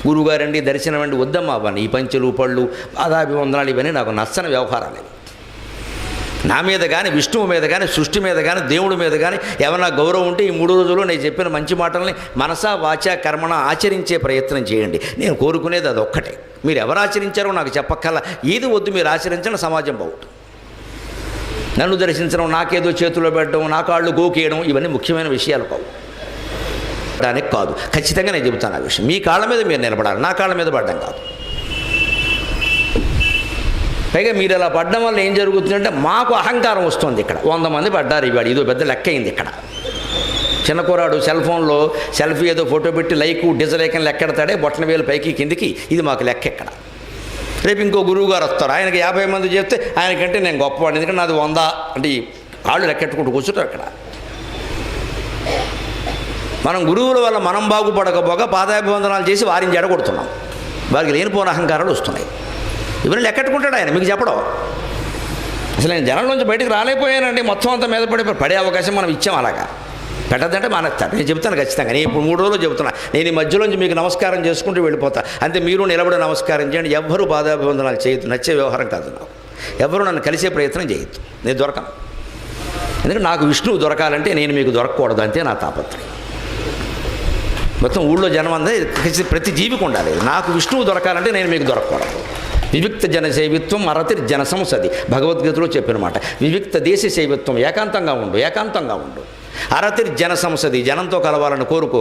గురువుగారండి దర్శనం అండి వద్దమ్మా అవన్నీ ఈ పంచెలు పళ్ళు పాదాభివందనాలు ఇవన్నీ నాకు నచ్చని వ్యవహారాలు. నా మీద కానీ విష్ణువు మీద కానీ సృష్టి మీద కానీ దేవుడి మీద కానీ ఏమన్నా గౌరవం ఉంటే ఈ 3 రోజుల్లో నేను చెప్పిన మంచి మాటల్ని మనసా వాచా కర్మణ ఆచరించే ప్రయత్నం చేయండి. నేను కోరుకునేది అది ఒక్కటే. మీరు ఎవరు ఆచరించారో నాకు చెప్పక్కల్లా. ఏది వద్దు, మీరు ఆచరించడం సమాజం బాగుంటుంది. నన్ను దర్శించడం, నాకేదో చేతిలో పెట్టడం, నా కాళ్ళు గోకేయడం ఇవన్నీ ముఖ్యమైన విషయాలు కావు. దానికి కాదు, ఖచ్చితంగా నేను చెబుతాను ఆ విషయం. మీ కాళ్ళ మీద మీరు నిలబడాలి, నా కాళ్ళ మీద పడడం కాదు. పైగా మీరు ఇలా పడ్డం వల్ల ఏం జరుగుతుందంటే మాకు అహంకారం వస్తుంది. ఇక్కడ 100 మంది పడ్డారు ఇవాడు, ఇదో పెద్ద లెక్క అయింది. ఇక్కడ చిన్న కుర్రాడు సెల్ ఫోన్లో సెల్ఫీ ఏదో ఫోటో పెట్టి లైకు డిజలైకని లెక్కెడతాడే, బొట్టన వేలు పైకి కిందికి, ఇది మాకు లెక్క ఎక్కడ. రేపు ఇంకో గురువు గారు వస్తారు, ఆయనకి 50 మంది చెప్తే ఆయనకంటే నేను గొప్పవాడిని, ఎందుకంటే నాది 100 అంటే కాళ్ళు లెక్కెట్టుకుంటూ కూర్చుంటారు అక్కడ. మనం గురువుల వల్ల మనం బాగుపడకపోగా పాదాభివందనాలు చేసి వారిని జడగొడుతున్నాం. వారికి లేనిపోని అహంకారాలు వస్తున్నాయి. ఇవన్నీ లెక్కెట్టుకుంటాడు ఆయన, మీకు చెప్పడం. అసలు నేను జనంలోంచి బయటకు రాలేకపోయానండి, మొత్తం అంతా మీద పడే అవకాశం మనం ఇచ్చాం. అలాగా పెట్టద్దంటే మానేస్తాను. నేను చెప్తాను ఖచ్చితంగా. నేను ఇప్పుడు 3 రోజులు చెబుతున్నా. నేను ఈ మధ్యలోంచి మీకు నమస్కారం చేసుకుంటూ వెళ్ళిపోతా అంతే. మీరు నిలబడి నమస్కారం చేయండి. ఎవ్వరూ పాదాభివందనాలు చేయొద్దు. నచ్చే వ్యవహారం కాదు నాకు. ఎవరు నన్ను కలిసే ప్రయత్నం చేయొద్దు. నేను దొరకను. ఎందుకంటే నాకు విష్ణువు దొరకాలంటే నేను మీకు దొరకకూడదు, అంతే నా తాపత్రయం. మొత్తం ఊళ్ళో జనం అందరూ ప్రతి జీవికి ఉండాలి. నాకు విష్ణువు దొరకాలంటే నేను మీకు దొరకకూడదు. వివిక్త జన సేవిత్వం అరతిర్ జన సంసది భగవద్గీతలో చెప్పిన మాట. వివిక్త దేశ సేవిత్వం, ఏకాంతంగా ఉండు, ఏకాంతంగా ఉండు. అరతిర్ జన సంసది, జనంతో కలవాలని కోరుకో